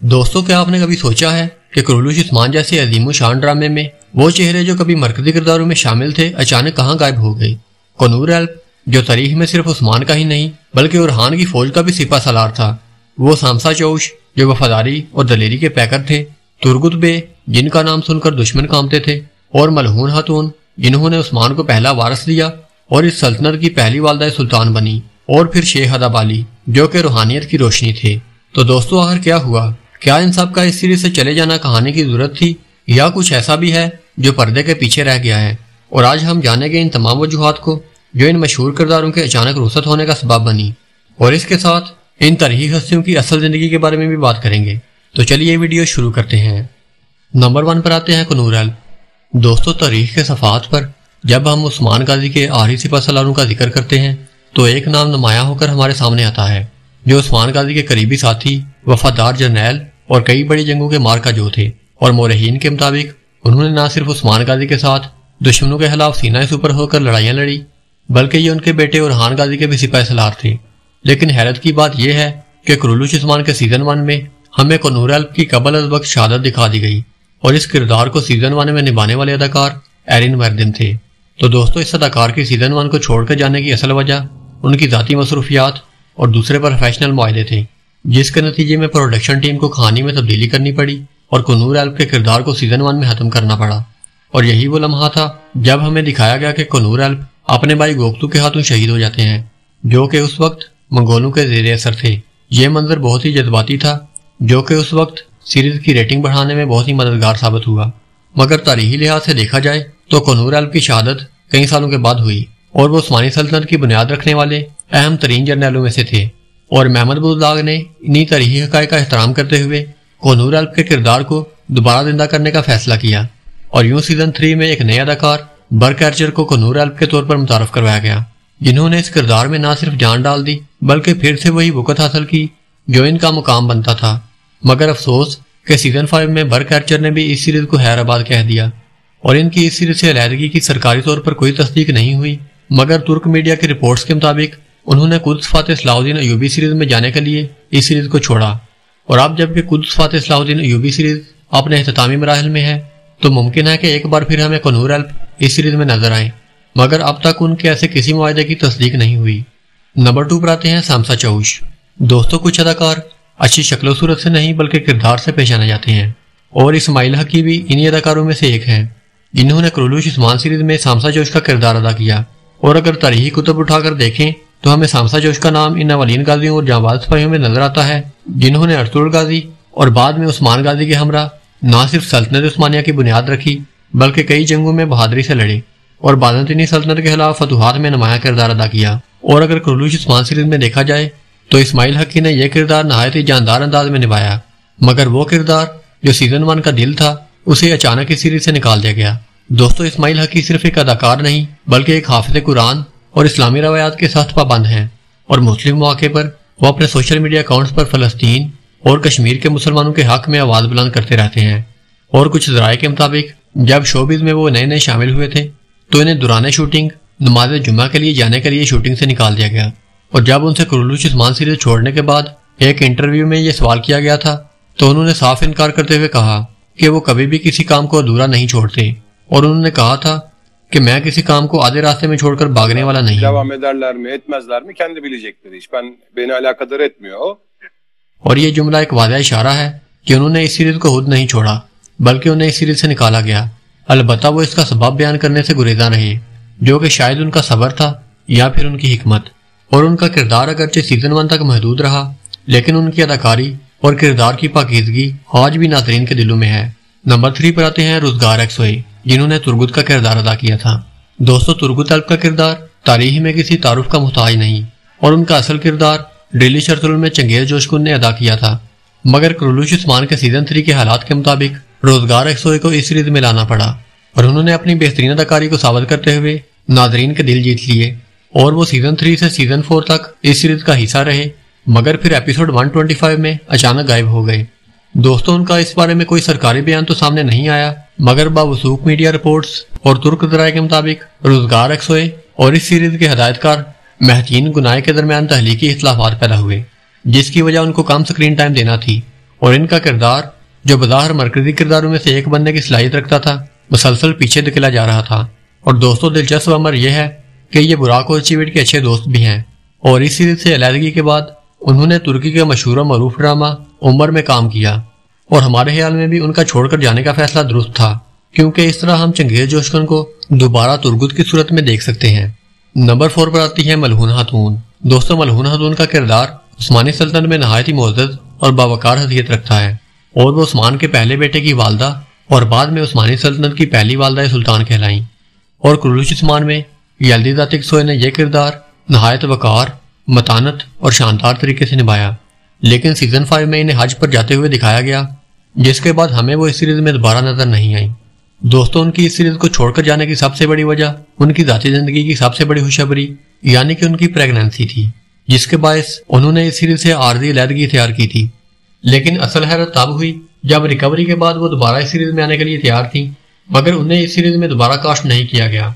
دوستوں کیا آپ نے کبھی سوچا ہے کہ کرولوش عثمان جیسے عظیم و شان ڈرامے میں وہ چہرے جو کبھی مرکزی کرداروں میں شامل تھے اچانک کہاں غائب ہو گئے؟ کنور ایلپ جو تاریخ میں صرف عثمان کا ہی نہیں بلکہ اورحان کی فوج کا بھی سپہ سالار تھا، وہ سامسا چوش جو وفاداری اور دلیری کے پیکر تھے، ترگت بے جن کا نام سن کر دشمن کانپتے تھے، اور ملعون خاتون جنہوں نے عثمان کو پہلا وارث دیا اور اس سلطنت کی پہلی والدہ سلطان بنی، اور پھر شیخ ادب علی جو کہ روحانیت کی روشنی تھے۔ تو دوستو آخر کیا ہوا؟ کیا ان سب کا اس سیریز سے چلے جانا کہانی کی ضرورت تھی یا کچھ ایسا بھی ہے جو پردے کے پیچھے رہ گیا ہے؟ اور آج ہم جانیں گے ان تمام وجوہات کو جو ان مشہور کرداروں کے اچانک رخصت ہونے کا سبب بنی، اور اس کے ساتھ ان تاریخی ہستیوں کی اصل زندگی کے بارے میں بھی بات کریں گے۔ تو چلیے یہ ویڈیو شروع کرتے ہیں۔ نمبر 1 پر آتے ہیں کنور ایلپ۔ دوستو تاریخ کے صفحات پر جب ہم عثمان غازی کے آخری سپہ سالاروں کا ذکر کرتے ہیں تو ایک نام نمایاں ہو کر ہمارے سامنے آتا ہے جو عثمان غازی کے قریبی ساتھی، وفادار جرنیل اور کئی بڑی جنگوں کے مارکا جو تھے، اور مورخین کے مطابق انہوں نے نہ صرف عثمان غازی کے ساتھ دشمنوں کے خلاف سینہ سپر ہو کر لڑائیاں لڑی بلکہ یہ ان کے بیٹے اورحان غازی کے بھی سپہ سالار تھے۔ لیکن حیرت کی بات یہ ہے کہ کرولوش عثمان کے سیزن 1 میں ہمیں کنور ایلپ کی قبل از وقت شہادت دکھا دی گئی، اور اس کردار کو سیزن 1 میں نبھانے والے اداکار ایرن وردن تھے۔ تو دوستو اس اداکار کی سیزن 1 کو چھوڑ کر جانے کی اصل وجہ ان کی ذاتی مصروفیات اور دوسرے پروفیشنل معاہدے تھے، جس کے نتیجے میں پروڈکشن ٹیم کو کہانی میں تبدیلی کرنی پڑی اور کنور ایلپ کے کردار کو سیزن 1 میں ختم کرنا پڑا۔ اور یہی وہ لمحہ تھا جب ہمیں دکھایا گیا کہ کنور ایلپ اپنے بھائی گوکتو کے ہاتھوں شہید ہو جاتے ہیں، جو کہ اس وقت منگولوں کے زیر اثر تھے۔ یہ منظر بہت ہی جذباتی تھا جو کہ اس وقت سیریز کی ریٹنگ بڑھانے میں بہت ہی مددگار ثابت ہوا۔ مگر تاریخی لحاظ سے دیکھا جائے تو کنور ایلپ کی شہادت کئی سالوں کے بعد ہوئی، اور وہ عثمانی سلطنت کی بنیاد رکھنے والے اہم ترین جرنیلوں میں سے تھے، اور محمد بزداغ نے انہی تاریخی حقائق کا احترام کرتے ہوئے کنور ایلپ کے کردار کو دوبارہ زندہ کرنے کا فیصلہ کیا، اور یوں سیزن 3 میں ایک نئے اداکار برک آرچر کو کنور ایلپ کے طور پر متعارف کروایا گیا، جنہوں نے اس کردار میں نہ صرف جان ڈال دی بلکہ پھر سے وہی وقت حاصل کی جو ان کا مقام بنتا تھا۔ مگر افسوس کہ سیزن 5 میں برک آرچر نے بھی اس سیریز کو خیر آباد کہہ دیا، اور ان کی اس سیریز سے علیحدگی کی سرکاری طور پر کوئی تصدیق نہیں ہوئی، مگر ترک میڈیا کے رپورٹس کے مطابق انہوں نے قدس فاتح صلاح الدین ایوبی سیریز میں جانے کے لیے اس سیریز کو چھوڑا۔ اور اب جب کہ قدس فاتح صلاح الدین ایوبی سیریز اپنے اختتامی مراحل میں ہے تو ممکن ہے کہ ایک بار پھر ہمیں کنور ایلپ اس سیریز میں نظر آئیں، مگر اب تک ان کے ایسے کسی معاہدے کی تصدیق نہیں ہوئی۔ نمبر 2 پر آتے ہیں سامسا چوش۔ دوستو کچھ اداکار اچھی شکل و صورت سے نہیں بلکہ کردار سے پیش آنے جاتے ہیں، اور اسماعیل حقی بھی انہی اداکاروں میں سے ایک ہیں جنہوں نے کرولوش عثمان سیریز میں سامسا چوش کا کردار ادا کیا۔ اور اگر تاریخی کتب اٹھا کر دیکھیں تو ہمیں سامسا چوش کا نام ان اولین غازیوں اور جانباز سپاہیوں میں نظر آتا ہے جنہوں نے ارطغرل غازی اور بعد میں عثمان غازی کے ہمراہ نہ صرف سلطنت عثمانیہ کی بنیاد رکھی بلکہ کئی جنگوں میں بہادری سے لڑے اور بازنطینی سلطنت کے خلاف فتوحات میں نمایاں کردار ادا کیا۔ اور اگر کرولوش عثمان سیریز میں دیکھا جائے تو اسماعیل حقی نے یہ کردار نہایت ہی جاندار انداز میں نبھایا، مگر وہ کردار جو سیزن 1 کا دل تھا اسے اچانک اس سیریز سے نکال دیا گیا۔ دوستو اسماعیل حقی صرف ایک اداکار نہیں بلکہ ایک حافظ قرآن اور اسلامی روایات کے سخت پابند ہیں، اور مختلف مواقع پر وہ اپنے سوشل میڈیا اکاؤنٹس پر فلسطین اور کشمیر کے مسلمانوں کے حق میں آواز بلند کرتے رہتے ہیں۔ اور کچھ ذرائع کے مطابق جب شوبز میں وہ نئے شامل ہوئے تھے تو انہیں دوران شوٹنگ نماز جمعہ کے لیے جانے کے لیے شوٹنگ سے نکال دیا گیا، اور جب ان سے کرولوش عثمان سیریز چھوڑنے کے بعد ایک انٹرویو میں یہ سوال کیا گیا تھا تو انہوں نے صاف انکار کرتے ہوئے کہا کہ وہ کبھی بھی کسی کام کو ادھورا نہیں چھوڑتے، اور انہوں نے کہا تھا کہ میں کسی کام کو آدھے راستے میں چھوڑ کر بھاگنے والا نہیں ہوں۔ اور یہ جملہ ایک واضح اشارہ ہے کہ انہوں نے اس سیریز کو خود نہیں چھوڑا بلکہ انہیں اس سیریز سے نکالا گیا، البتہ وہ اس کا سبب بیان کرنے سے گریزاں رہے جو کہ شاید ان کا صبر تھا یا پھر ان کی حکمت۔ اور ان کا کردار اگرچہ سیزن 1 تک محدود رہا لیکن ان کی اداکاری اور کردار کی پاکیزگی آج بھی ناظرین کے دلوں میں ہے۔ نمبر 3 پر آتے ہیں روزگار ایکسوئی جنہوں نے ترگت کا کردار ادا کیا تھا۔ دوستو ترگت ایلپ کا کردار تاریخ میں کسی تعارف کا محتاج نہیں، اور ان کا اصل کردار ڈیلش ارطغرل میں چنگیز جوشکن نے ادا کیا تھا، مگر کرولوش عثمان کے سیزن 3 کے حالات کے مطابق روزگار ایکسوئی کو اس سیریز میں لانا پڑا، اور انہوں نے اپنی بہترین اداکاری کو ثابت کرتے ہوئے ناظرین کے دل جیت لیے، اور وہ سیزن 3 سے سیزن 4 تک اس سیریز کا حصہ رہے، مگر پھر ایپیسوڈ 125 میں اچانک غائب ہو گئے۔ دوستوں ان کا اس بارے میں کوئی سرکاری بیان تو سامنے نہیں آیا، مگر باوثوق میڈیا رپورٹس اور ترک ذرائع کے مطابق روزگار ایکسوئی اور اس سیریز کے ہدایتکار مہتین گنائے کے درمیان تحلیقی اختلافات پیدا ہوئے، جس کی وجہ ان کو کم سکرین ٹائم دینا تھی، اور ان کا کردار جو بظاہر مرکزی کرداروں میں سے ایک بننے کی صلاحیت رکھتا تھا مسلسل پیچھے دھکیلا جا رہا تھا۔ اور دوستوں دلچسپ امر یہ ہے کہ یہ براک اور چیویٹ کے اچھے دوست بھی ہیں، اور اس سیریز سے علیحدگی کے بعد انہوں نے ترکی کے مشہور و معروف ڈرامہ عمر میں کام کیا، اور ہمارے خیال میں بھی ان کا چھوڑ کر جانے کا فیصلہ درست تھا، کیونکہ اس طرح ہم چنگیز جوشکن کو دوبارہ ترگت کی صورت میں دیکھ سکتے ہیں۔ نمبر 4 پر آتی ہے ملعون خاتون۔ دوستوں ملعون خاتون کا کردار عثمانی سلطنت میں نہایت ہی معزز اور باوقار حیثیت رکھتا ہے، اور وہ عثمان کے پہلے بیٹے کی والدہ اور بعد میں عثمانی سلطنت کی پہلی والدہ سلطان کہلائیں۔ اور کرولوش عثمان میں یلدیز آتکسوی نے یہ کردار نہایت وقار، متانت اور شاندار طریقے سے نبھایا، لیکن سیزن 5 میں انہیں حج پر جاتے ہوئے دکھایا گیا، جس کے بعد ہمیں وہ اس سیریز میں دوبارہ نظر نہیں آئیں۔ دوستوں ان کی اس سیریز کو چھوڑ کر جانے کی سب سے بڑی وجہ ان کی ذاتی زندگی کی سب سے بڑی خوشخبری یعنی کہ ان کی پریگننسی تھی، جس کے باعث انہوں نے اس سیریز سے عارضی علیحدگی اختیار کی تھی۔ لیکن اصل حیرت تب ہوئی جب ریکوری کے بعد وہ دوبارہ اس سیریز میں آنے کے لیے تیار تھیں، مگر انہیں اس سیریز میں دوبارہ کاسٹ نہیں کیا گیا،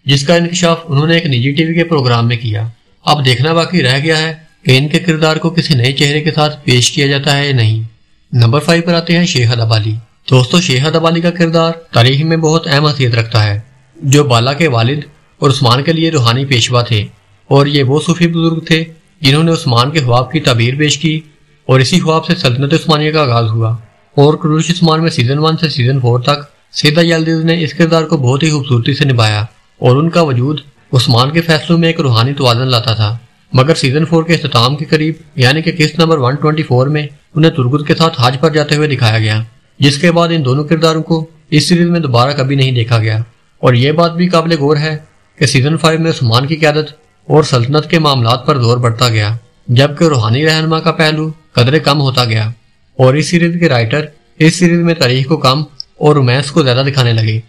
جس کا انکشاف انہوں نے ایک نجی ٹی وی کے پروگرام میں کیا۔ اب دیکھنا باقی رہ گیا ہے کہ ان کے کردار کو کسی نئے چہرے کے ساتھ پیش کیا جاتا ہے یا نہیں۔ نمبر 5 پر آتے ہیں شیخ ادابالی۔ دوستو شیخ ادابالی کا کردار تاریخ میں بہت اہم حیثیت رکھتا ہے، جو بالا کے والد اور عثمان کے لیے روحانی پیشوا تھے، اور یہ وہ صوفی بزرگ تھے جنہوں نے عثمان کے خواب کی تعبیر پیش کی، اور اسی خواب سے سلطنت عثمانیہ کا آغاز ہوا۔ اور کرولوش عثمان میں سیزن 1 سے سیزن 4 تک سیدہ یلدیز نے اس کردار کو بہت ہی خوبصورتی سے نبھایا، اور ان کا وجود عثمان کے فیصلوں میں ایک روحانی توازن لاتا تھا۔ مگر سیزن 4 کے اختتام کے قریب یعنی کہ قسط نمبر 124 میں انہیں ترگت کے ساتھ حج پر جاتے ہوئے دکھایا گیا، جس کے بعد ان دونوں کرداروں کو اس سیریز میں دوبارہ کبھی نہیں دیکھا گیا۔ اور یہ بات بھی قابل غور ہے کہ سیزن 5 میں عثمان کی قیادت اور سلطنت کے معاملات پر زور بڑھتا گیا، جبکہ روحانی رہنما کا پہلو قدرے کم ہوتا گیا، اور اس سیریز کے رائٹر اس سیریز میں تاریخ کو کم اور رومانس کو زیادہ دکھانے لگے۔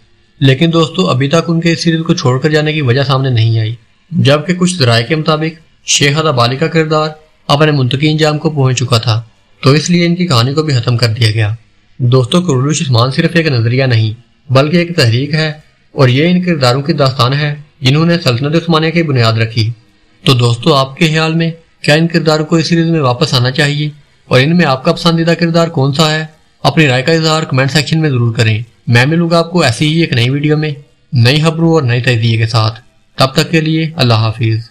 لیکن دوستو ابھی تک ان کے اس سیریز کو چھوڑ کر جانے کی وجہ سامنے نہیں آئی، جبکہ کچھ ذرائع کے مطابق شیخ ادابالی کا کردار اپنے منطقی انجام کو پہنچ چکا تھا، تو اس لیے ان کی کہانی کو بھی ختم کر دیا گیا۔ دوستو کرولوش عثمان صرف ایک نظریہ نہیں بلکہ ایک تحریک ہے، اور یہ ان کرداروں کی داستان ہے جنہوں نے سلطنت عثمانیہ کی بنیاد رکھی۔ تو دوستو آپ کے خیال میں کیا ان کرداروں کو اس سیریز میں واپس آنا چاہیے، اور ان میں آپ کا پسندیدہ کردار کون سا ہے؟ اپنی رائے کا اظہار کمنٹ سیکشن میں ضرور کریں۔ میں ملوں گا آپ کو ایسی ہی ایک نئی ویڈیو میں نئی خبروں اور نئی تجزیے کے ساتھ۔ تب تک کے لیے اللہ حافظ۔